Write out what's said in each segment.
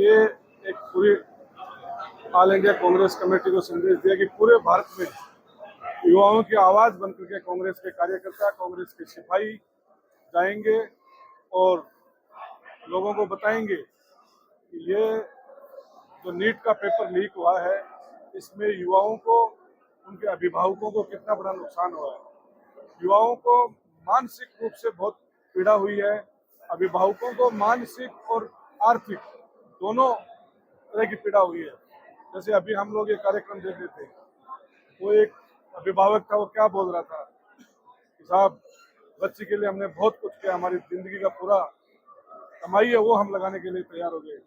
ये एक पूरी ऑल इंडिया कांग्रेस कमेटी को संदेश दिया कि पूरे भारत में युवाओं की आवाज बनकर के कांग्रेस के कार्यकर्ता, कांग्रेस के सिपाही जाएंगे और लोगों को बताएंगे कि ये जो नीट का पेपर लीक हुआ है, इसमें युवाओं को, उनके अभिभावकों को कितना बड़ा नुकसान हुआ है। युवाओं को मानसिक रूप से बहुत पीड़ा हुई है, अभिभावकों को मानसिक और आर्थिक दोनों तरह की पीड़ा हुई है। जैसे अभी हम लोग ये कार्यक्रम देख रहे थे, वो एक अभिभावक था, वो क्या बोल रहा था कि साहब बच्चे के लिए हमने बहुत कुछ किया, हमारी जिंदगी का पूरा कमाई है वो हम लगाने के लिए तैयार हो गए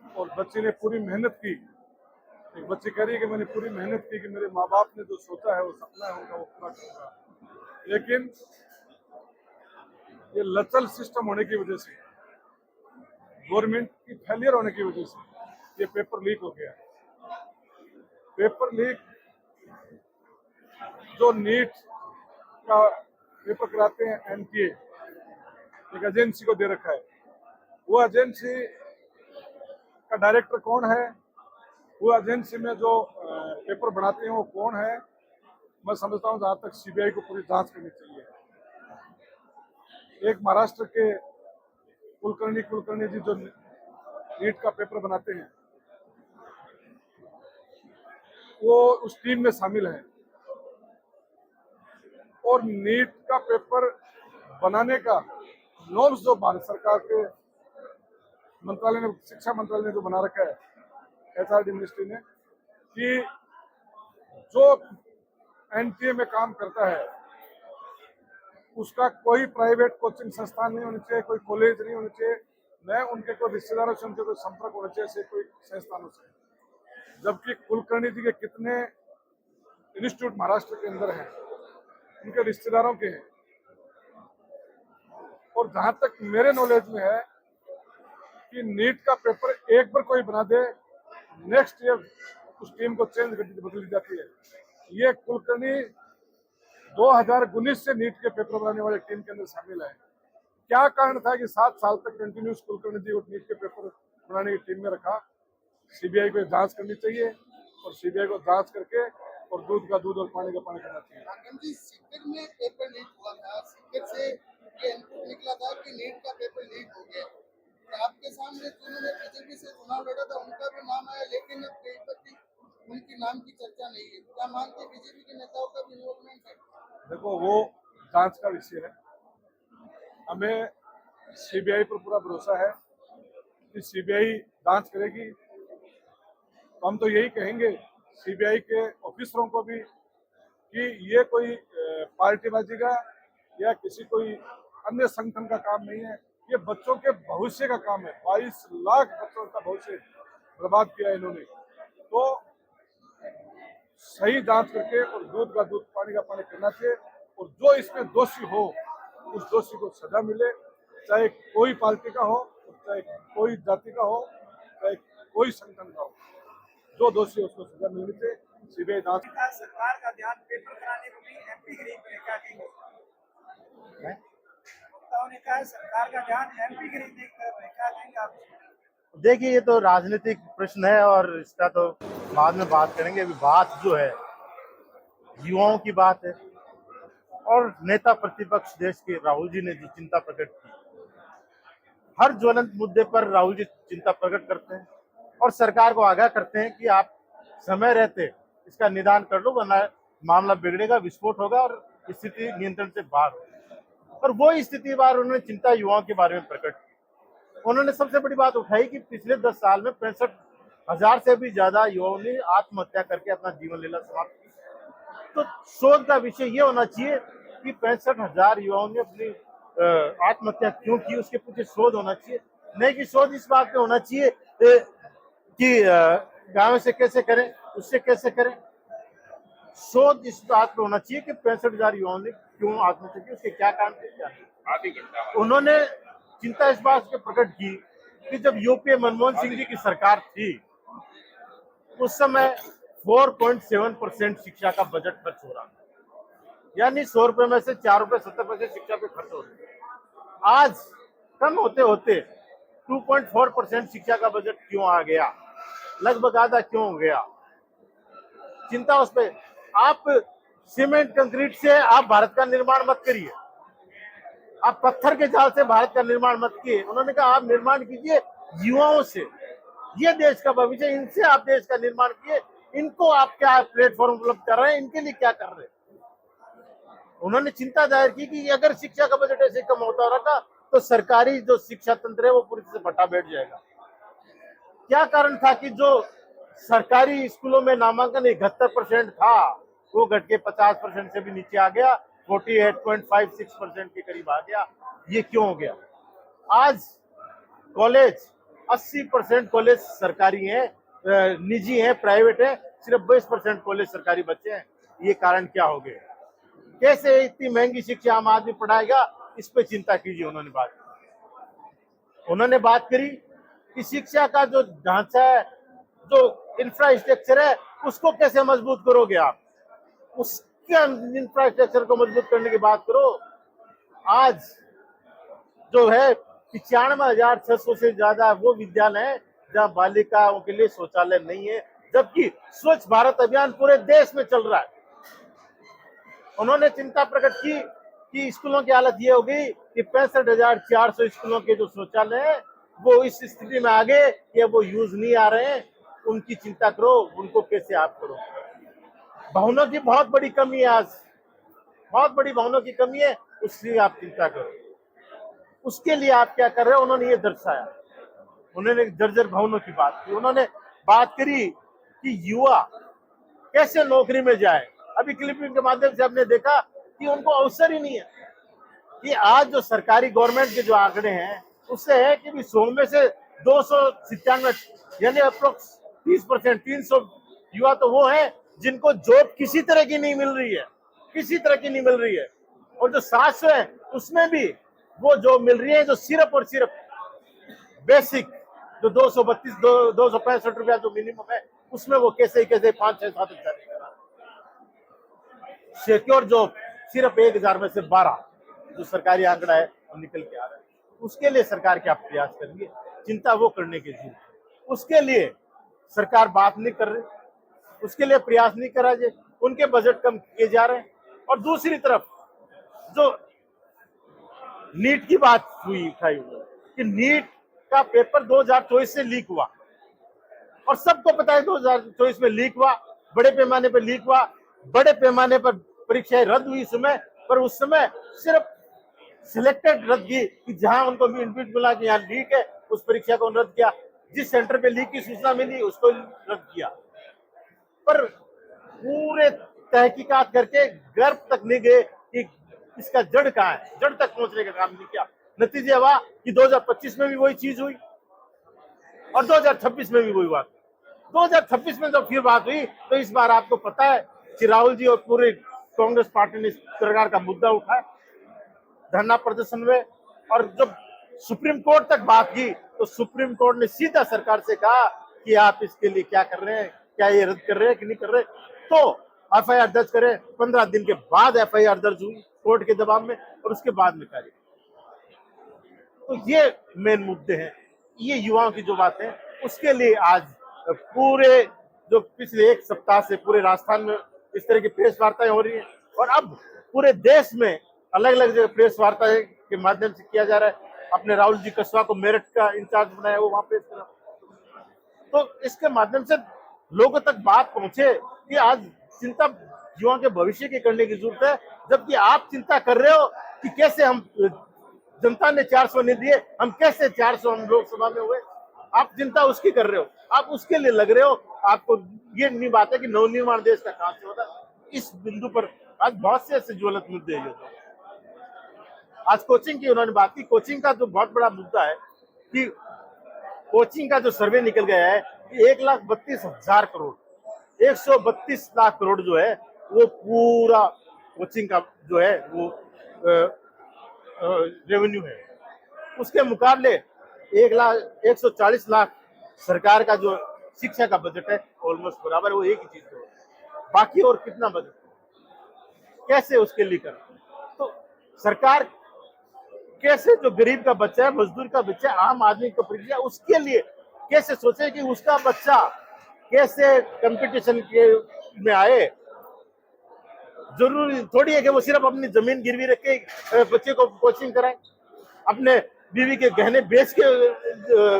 और बच्चे ने पूरी मेहनत की। एक बच्ची कह रही है कि मैंने पूरी मेहनत की कि मेरे माँ बाप ने जो सोचा है, वो सपना है उनका, वो पूरा करूंगा। लेकिन ये लचल सिस्टम होने की वजह से, गवर्नमेंट की फेलियर होने की वजह से ये पेपर लीक हो गया। पेपर लीक, जो नीट का पेपर कराते हैं एनटीए, एक एजेंसी को दे रखा है। वो एजेंसी का डायरेक्टर कौन है, वो एजेंसी में जो पेपर बनाते हैं वो कौन है, मैं समझता हूँ जहाँ तक सीबीआई को पूरी जांच करनी चाहिए। एक महाराष्ट्र के कुलकर्णी जी जो नीट का पेपर बनाते हैं, वो उस टीम में शामिल है और नीट का पेपर बनाने का नॉर्म्स जो भारत सरकार के मंत्रालय ने, शिक्षा मंत्रालय ने जो बना रखा है, एचआरडी मिनिस्ट्री ने, कि जो एनटीए में काम करता है उसका कोई प्राइवेट कोचिंग संस्थान नहीं होनी चाहिए, कोई कॉलेज नहीं होनी चाहिए, न उनके कोई रिश्तेदारों से उनके कोई संपर्क होना चाहिए ऐसे कोई संस्थानों से। जबकि कुलकर्णी जी के कितने इंस्टीट्यूट महाराष्ट्र के अंदर हैं, उनके रिश्तेदारों के हैं। और जहां तक मेरे नॉलेज में है कि नीट का पेपर एक बार कोई बना दे, नेक्स्ट ईयर उस टीम को चेंज कर दी, बदली जाती है। ये कुलकर्णी 2019 से नीट के पेपर बनाने वाले टीम के अंदर शामिल है। क्या कारण था कि 7 साल तक कंटिन्यूस कुलकर्णी जी को नीट के पेपर बनाने की टीम में रखा? सीबीआई को जांच करनी चाहिए और सीबीआई को जांच करके और दूध का दूध और पानी का पानी करना चाहिए। सीकर में पेपर लीक हुआ था, सीकर से ये इनपुट निकला था कि नीट का पेपर लीक हो गया। तो आपके सामने जिन्होंने बीजेपी से चुनाव लड़ा था उनका भी नाम आया, लेकिन अब कहीं पर भी उनकी नाम की चर्चा नहीं है। क्या मानते बीजेपी के नेताओं का भी इन्वॉल्वमेंट है? देखो, वो जांच का विषय है। हमें सीबीआई पर पूरा भरोसा है कि सीबीआई जांच करेगी। तो हम तो यही कहेंगे सीबीआई के ऑफिसरों को भी कि ये कोई पार्टीबाजी का या किसी कोई अन्य संगठन का काम नहीं है, ये बच्चों के भविष्य का काम है। 22 लाख बच्चों का भविष्य बर्बाद किया इन्होंने। तो सही जांच करके और दूध का दूध पानी का पानी करना चाहिए और जो इसमें दोषी हो उस दोषी को सजा मिले, चाहे कोई पार्टी का हो, चाहे कोई जाति का हो, चाहे कोई संगठन का हो। जो दोषी है उसको सजा मिलनी चाहिए। सीबीआई जांच। सरकार का ध्यान पेपर कराने को भी एमपी गिरी पे क्या कहेंगे? वक्ताओं ने कहा सरकार का ध्यान एमपी गिरी की तरफ है, क्या कहेंगे आप? देखिए, ये तो राजनीतिक प्रश्न है और इसका तो बाद में बात करेंगे। अभी बात जो है युवाओं की बात है और नेता प्रतिपक्ष देश के राहुल जी ने जो चिंता प्रकट की, हर ज्वलंत मुद्दे पर राहुल जी चिंता प्रकट करते हैं और सरकार को आगाह करते हैं कि आप समय रहते इसका निदान कर लो, वरना मामला बिगड़ेगा, विस्फोट होगा और स्थिति नियंत्रण से बाहर होगी। और वो स्थिति बार उन्होंने चिंता युवाओं के बारे में प्रकट की। उन्होंने सबसे बड़ी बात उठाई कि पिछले 10 साल में 65,000 से भी ज्यादा युवाओं ने आत्महत्या करके अपना जीवन लीला समाप्त की। तो शोध का विषय ये होना चाहिए कि 65,000 युवाओं ने अपनी आत्महत्या क्यों की, उसके पीछे शोध होना चाहिए। नहीं कि शोध इस बात पे होना चाहिए कि गाँव से कैसे करें, उससे कैसे करें। शोध इस बात पे होना चाहिए कि 65,000 युवाओं ने क्यों आत्महत्या की, उसके क्या कारण थे। उन्होंने चिंता इस बात से प्रकट की कि जब यूपीए मनमोहन सिंह जी की सरकार थी उस समय 4.7% शिक्षा का बजट खर्च हो रहा था, यानी 100 रुपए में से 4 रुपए 70 पैसे शिक्षा पे खर्च हो रहे। आज कम होते होते 2.4% शिक्षा का बजट क्यों आ गया, लगभग आधा क्यों हो गया, चिंता उस पे। आप सीमेंट कंक्रीट से आप भारत का निर्माण मत करिए, आप पत्थर के जाल से भारत का निर्माण मत कीजिए। उन्होंने कहा आप निर्माण कीजिए युवाओं से, ये देश का भविष्य, इनसे आप देश का निर्माण कीजिए। इनको आप क्या प्लेटफॉर्म उपलब्ध कर रहे हैं, इनके लिए क्या कर रहे हैं। उन्होंने चिंता जाहिर की कि अगर शिक्षा का बजट ऐसे कम होता रहा तो सरकारी जो शिक्षा तंत्र है वो पूरी तरह से भट्टा बैठ जाएगा। क्या कारण था कि जो सरकारी स्कूलों में नामांकन 71% था वो घट के 50% से भी नीचे आ गया, 48.56% के करीब आ गया। ये क्यों हो गया? आज कॉलेज 80% कॉलेज सरकारी हैं, निजी हैं, प्राइवेट है, सिर्फ 20% कॉलेज सरकारी बच्चे हैं। ये कारण क्या हो गए? कैसे इतनी महंगी शिक्षा आम आदमी पढ़ाएगा? इस पे चिंता कीजिए। उन्होंने बात करी कि शिक्षा का जो ढांचा है, जो इंफ्रास्ट्रक्चर है, उसको कैसे मजबूत करोगे आप? उसके इंफ्रास्ट्रक्चर को मजबूत करने की बात करो। आज जो है 95,600 से ज्यादा वो विद्यालय है जहाँ बालिकाओं के लिए शौचालय नहीं है, जबकि स्वच्छ भारत अभियान पूरे देश में चल रहा है। उन्होंने चिंता प्रकट की कि स्कूलों की हालत ये हो गई कि 65,400 स्कूलों के जो शौचालय है वो इस स्थिति में आ गए कि वो यूज नहीं आ रहे हैं। उनकी चिंता करो, उनको कैसे आप करो। भवनों की बहुत बड़ी कमी है, आज बहुत बड़ी भवनों की कमी है, उसकी आप चिंता करो। उसके लिए आप क्या कर रहे हो? उन्होंने ये दर्शाया। उन्होंने जर्जर भवनों की बात की। उन्होंने बात करी कि युवा कैसे नौकरी में जाए। अभी क्लिपिंग के माध्यम से हमने देखा कि उनको अवसर ही नहीं है। कि आज जो सरकारी गवर्नमेंट के जो आंकड़े हैं उससे है कि 100 में से 297 यानी अप्रोक्स 30%, 300 युवा तो वो हैं जिनको जॉब किसी तरह की नहीं मिल रही है, किसी तरह की नहीं मिल रही है। और जो 700 है उसमें भी वो जॉब मिल रही है जो सिर्फ और सिर्फ बेसिक जो 265 रुपया जो मिनिमम है उसमें वो कैसे 5-6-7 हजार। सिक्योर जॉब सिर्फ 1,000 में से 12 जो सरकारी आंकड़ा है वो निकल के आ रहा है। उसके लिए सरकार क्या प्रयास करेंगे? चिंता वो करने की जरूरत है। उसके लिए सरकार बात नहीं कर रही, उसके लिए प्रयास नहीं करा जाए, उनके बजट कम किए जा रहे हैं। और दूसरी तरफ जो नीट की बात हुई उठाई हुई कि नीट का पेपर 2024 से लीक हुआ और सबको पता है 2024 में लीक हुआ, बड़े पैमाने पर लीक हुआ, बड़े पैमाने पर परीक्षाएं रद्द हुई समय पर। उस समय सिर्फ सिलेक्टेड रद्द की कि जहां उनको इनपुट मिला कि यहाँ लीक है उस परीक्षा को रद्द किया, जिस सेंटर पे लीक की सूचना मिली उसको रद्द किया। पर पूरे तहकीकात करके गर्भ तक नहीं गए कि इसका जड़ कहाँ है, जड़ तक पहुंचने का काम नहीं किया। नतीजा हुआ कि 2025 में भी वही चीज हुई और 2026 में भी वही बात। 2026 में जब फिर बात हुई तो इस बार आपको पता है कि राहुल जी और पूरे कांग्रेस पार्टी ने इस प्रकार का मुद्दा उठाया धरना प्रदर्शन में। और जब सुप्रीम कोर्ट तक बात की तो सुप्रीम कोर्ट ने सीधा सरकार से कहा कि आप इसके लिए क्या कर रहे हैं, क्या ये रद्द कर रहे हैं कि नहीं कर रहे, तो एफआईआर दर्ज करें। 15 दिन के बाद एफआईआर दर्ज हुई कोर्ट के दबाव में और उसके बाद में कार्य। तो ये मेन मुद्दे हैं, ये युवाओं की जो बात है उसके लिए आज पूरे जो पिछले एक सप्ताह से पूरे राजस्थान में इस तरह की प्रेस वार्ताएं हो रही है और अब पूरे देश में अलग अलग जगह प्रेस वार्ता के माध्यम से किया जा रहा है। अपने राहुल जी कसवा को मेरठ का इंचार्ज बनाया, वो वहां प्रेस करा। तो इसके माध्यम से लोगों तक बात पहुंचे कि आज चिंता युवाओं के भविष्य की करने की जरूरत है, जबकि आप चिंता कर रहे हो कि कैसे हम जनता ने 400 नहीं दिए, हम कैसे 400 हम लोकसभा में हुए। आप चिंता उसकी कर रहे हो, आप उसके लिए लग रहे हो। आपको ये नहीं बात है कि नवनिर्माण देश का कहां से होता है। इस बिंदु पर आज बहुत से ऐसे ज्वलंत मुद्दे हैं। आज कोचिंग की उन्होंने बात की। कोचिंग का जो बहुत बड़ा मुद्दा है कि कोचिंग का जो सर्वे निकल गया है कि 1,32,000 करोड़ 132 लाख करोड़ जो है वो पूरा कोचिंग का जो है वो रेवेन्यू है। उसके मुकाबले 1,40 लाख सरकार का जो शिक्षा का बजट है ऑलमोस्ट बराबर, वो एक ही चीज है। बाकी और कितना बजट कैसे उसके लिए कर। तो सरकार कैसे जो गरीब का बच्चा है, मजदूर का बच्चा है, आम आदमी को परीक्षा, उसके लिए कैसे सोचे कि उसका बच्चा कैसे कंपटीशन के में आए। जरूरी थोड़ी है कि वो सिर्फ अपनी जमीन गिरवी रख के बच्चे को कोचिंग कराए, अपने बीवी के गहने बेच के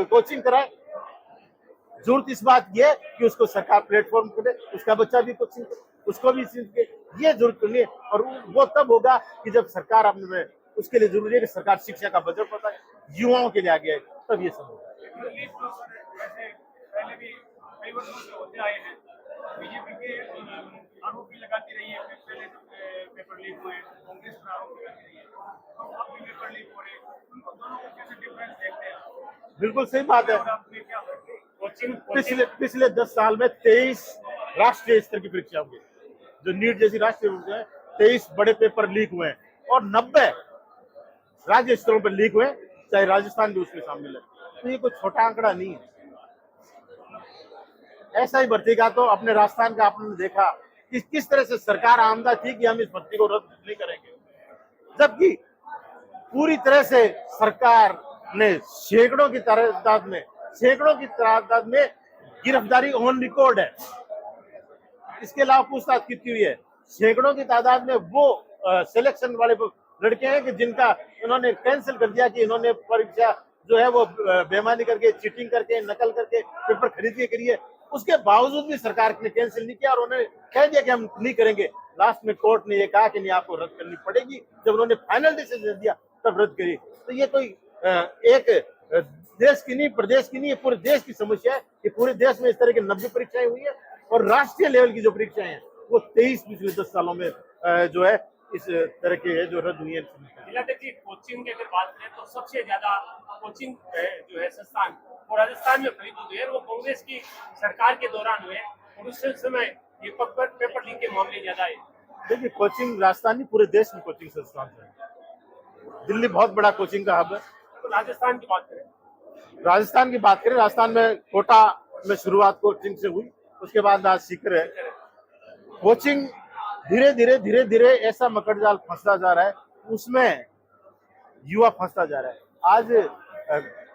कोचिंग कराए। जरूरत इस बात की है कि उसको सरकार प्लेटफॉर्म करे, उसका बच्चा भी कोचिंग करे, उसको भी सीखे, ये जरूरत नहीं है। और वो तब होगा कि जब सरकार अपने में, उसके लिए जरूरी है कि सरकार शिक्षा का बजट बताए, युवाओं के लिए आगे आए, तब ये सब होगा। पहले भी कई वर्षों से होते आए हैं, बीजेपी के आरोप भी लगाती रही है, पहले पेपर लीक हुए, कांग्रेस पर आरोप लगाती रही है, तो अब भी पेपर लीक हो रहे हैं, उनको दोनों को कैसे डिफरेंस देखते हैं आप? बिल्कुल सही बात है। और आपने क्या कोचिंग पिछले 10 साल में 23 राष्ट्रीय स्तर की परीक्षा हुई, जो नीट जैसी राष्ट्रीय परीक्षा है, 23 बड़े पेपर लीक हुए हैं और 90 राज्य स्तरों पर लीक हुए, चाहे राजस्थान भी उसमें शामिल है। तो ये कोई छोटा आंकड़ा नहीं है। ऐसा ही भर्ती का तो अपने राजस्थान का आपने देखा कि किस तरह से सरकार आमदा थी कि हम इस भर्ती को रद्द नहीं करेंगे, जबकि पूरी तरह से सरकार ने सैकड़ों की तादाद में गिरफ्तारी ऑन रिकॉर्ड है। इसके अलावा पूछताछ की हुई है। सैकड़ों की तादाद में वो सिलेक्शन वाले लड़के हैं कि जिनका उन्होंने कैंसिल कर दिया कि इन्होंने परीक्षा जो है वो बेईमानी करके, चीटिंग करके, नकल करके पेपर खरीद के करी है। उसके बावजूद भी सरकार ने कैंसिल नहीं किया और उन्होंने कह दिया कि हम नहीं करेंगे। लास्ट में कोर्ट ने ये कहा कि नहीं, आपको रद्द करनी पड़ेगी। जब उन्होंने फाइनल डिसीजन दिया तब रद्द करी। तो ये कोई एक देश की नहीं, प्रदेश की नहीं, पूरे देश की समस्या है कि पूरे देश में इस तरह की 90 परीक्षाएं हुई है और राष्ट्रीय लेवल की जो परीक्षाएं हैं वो 23 पिछले 10 सालों में जो है इस तरह के जो रद्द हुई है। कोचिंग की अगर बात करें तो सबसे ज्यादा कोचिंग जो है संस्थान वो राजस्थान में खरीद हुए हैं, वो कांग्रेस की सरकार के दौरान हुए और उस समय ये पेपर लीक के मामले ज्यादा है। देखिए, कोचिंग राजस्थान नहीं, पूरे देश में कोचिंग संस्थान है। दिल्ली बहुत बड़ा कोचिंग का हब है। तो राजस्थान की बात करें, राजस्थान में कोटा में शुरुआत कोचिंग से हुई, उसके बाद आज सीकर है। कोचिंग धीरे धीरे ऐसा मकड़जाल फंसता जा रहा है, उसमें युवा फंसता जा रहा है। आज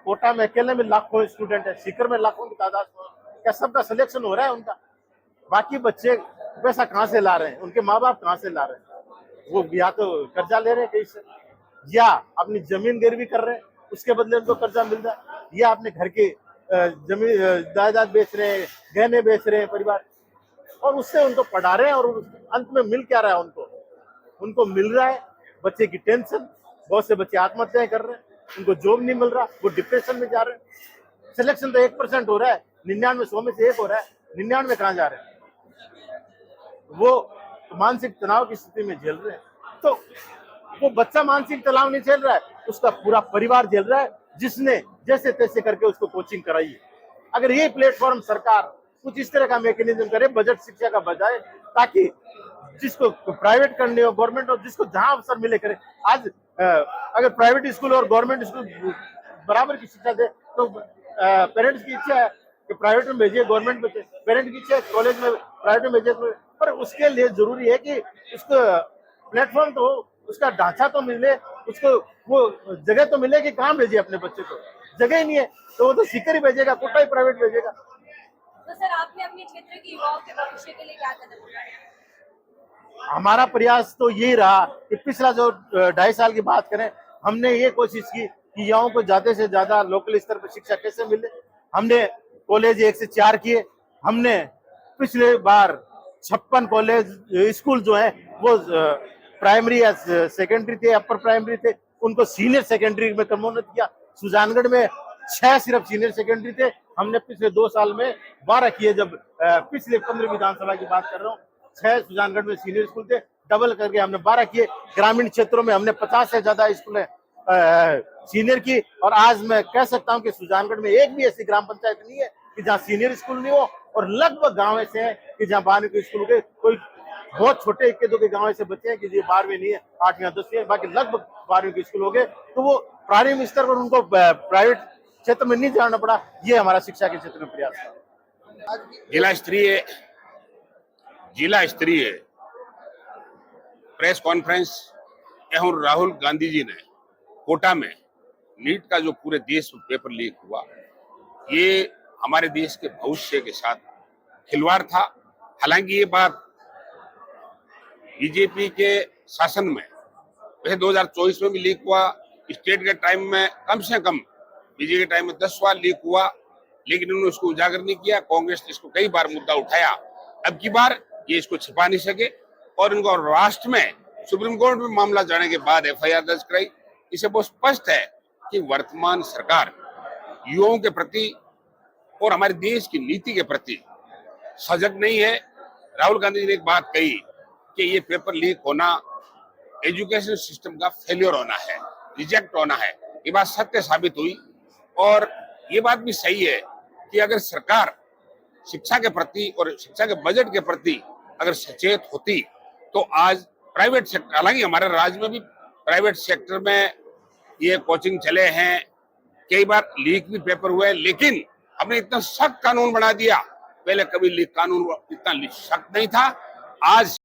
कोटा में अकेले में लाखों स्टूडेंट है, सीकर में लाखों की तादाद में, क्या सबका सिलेक्शन हो रहा है उनका? बाकी बच्चे पैसा कहाँ से ला रहे हैं, उनके माँ बाप कहाँ से ला रहे हैं? वो या तो कर्जा ले रहे हैं कहीं से, या अपनी जमीन गिरवी कर रहे हैं, उसके बदले उनको कर्जा मिल रहा है, या अपने घर की जमीन जायदाद बेच रहे हैं, गहने बेच रहे हैं परिवार, और उससे उनको पढ़ा रहे हैं। और अंत में मिल क्या रहा है उनको मिल रहा है बच्चे की टेंशन। बहुत से बच्चे आत्महत्याएं कर रहे हैं, उनको जॉब नहीं मिल रहा, वो डिप्रेशन में जा रहे हैं। सिलेक्शन तो 1% हो रहा है, 99 100 में से 1 हो रहा है, 99 कहाँ जा रहे हैं? वो मानसिक तनाव की स्थिति में झेल रहे हैं। तो वो बच्चा मानसिक तनाव नहीं झेल रहा है, उसका पूरा परिवार झेल रहा है, जिसने जैसे तैसे करके उसको कोचिंग कराई है। अगर ये प्लेटफॉर्म सरकार कुछ इस तरह का मैकेनिज्म करे बजट शिक्षा का बजाय, ताकि जिसको प्राइवेट करने हो गवर्नमेंट, और जिसको जहां अवसर मिले करे। आज अगर प्राइवेट स्कूल और गवर्नमेंट स्कूल बराबर की शिक्षा दे तो पेरेंट्स की इच्छा है कि प्राइवेट में भेजिए, गवर्नमेंट में, पेरेंट की इच्छा है कॉलेज में प्राइवेट में भेजिए, पर उसके लिए जरूरी है कि उसको प्लेटफॉर्म तो, उसका ढांचा तो मिले, उसको वो जगह तो मिले कि कहाँ भेजिए अपने बच्चे को। जगह ही नहीं है तो वो तो सीकर ही भेजेगा, कोटा ही प्राइवेट भेजेगा। तो सर, आपने अपने क्षेत्र के युवाओं के भविष्य के लिए क्या कदम उठाए? हमारा प्रयास तो यही रहा कि पिछला जो 2.5 साल की बात करें, हमने ये कोशिश की कि युवाओं को ज्यादा से ज्यादा लोकल स्तर पर शिक्षा कैसे मिले। हमने कॉलेज 1 से 4 किए। हमने पिछले बार 56 कॉलेज स्कूल जो है वो प्राइमरी या सेकेंडरी थे, अपर प्राइमरी थे, उनको सीनियर सेकेंडरी में कन्वर्ट किया। सुजानगढ़ में 6 सिर्फ सीनियर सेकेंडरी थे, हमने पिछले 2 साल में 12 किए। जब पिछले 15 विधानसभा की बात कर रहा हूँ, 6 सुजानगढ़ में सीनियर स्कूल थे, डबल करके हमने 12 किए। ग्रामीण क्षेत्रों में हमने 50 से ज्यादा स्कूल सीनियर की। और आज मैं कह सकता हूं कि सुजानगढ़ में एक भी ऐसी ग्राम पंचायत नहीं है कि जहां सीनियर स्कूल नहीं हो, और लगभग गांव ऐसे हैं कि जहां 12वीं के स्कूल के, कोई बहुत छोटे इक्के दो के गांव ऐसे बच्चे हैं कि जो 12वीं नहीं है, 8वीं 10वीं है, बाकी लगभग 12वीं के स्कूल हो गए। तो वो प्रारंभिक स्तर पर उनको प्राइवेट क्षेत्र में नहीं जाना पड़ा। ये हमारा शिक्षा के क्षेत्र में प्रयास था। जिला स्तरीय प्रेस कॉन्फ्रेंस एवं राहुल गांधी जी ने कोटा में नीट का जो पूरे देश में पेपर लीक हुआ, ये हमारे देश के भविष्य के साथ खिलवाड़ था। हालांकि ये बात बीजेपी के शासन में वैसे 2024 में भी लीक हुआ, स्टेट के टाइम में कम से कम बीजेपी के टाइम में 10 बार लीक हुआ, लेकिन उन्होंने उसको उजागर नहीं किया। कांग्रेस ने इसको कई बार मुद्दा उठाया, अब की बार ये इसको छिपा नहीं सके और इनको राष्ट्र में सुप्रीम कोर्ट में मामला जाने के बाद एफआईआर दर्ज कराई। इसे बहुत स्पष्ट है कि वर्तमान सरकार युवाओं के प्रति और हमारे देश की नीति के प्रति सजग नहीं है। राहुल गांधी जी ने एक बात कही कि ये पेपर लीक होना एजुकेशन सिस्टम का फेल्योर होना है, रिजेक्ट होना है। ये बात सत्य साबित हुई और ये बात भी सही है कि अगर सरकार शिक्षा के प्रति और शिक्षा के बजट के प्रति अगर सचेत होती तो आज प्राइवेट सेक्टर, हालांकि हमारे राज्य में भी प्राइवेट सेक्टर में ये कोचिंग चले हैं, कई बार लीक भी पेपर हुए, लेकिन हमने इतना सख्त कानून बना दिया। पहले कभी लीक कानून इतना सख्त नहीं था। आज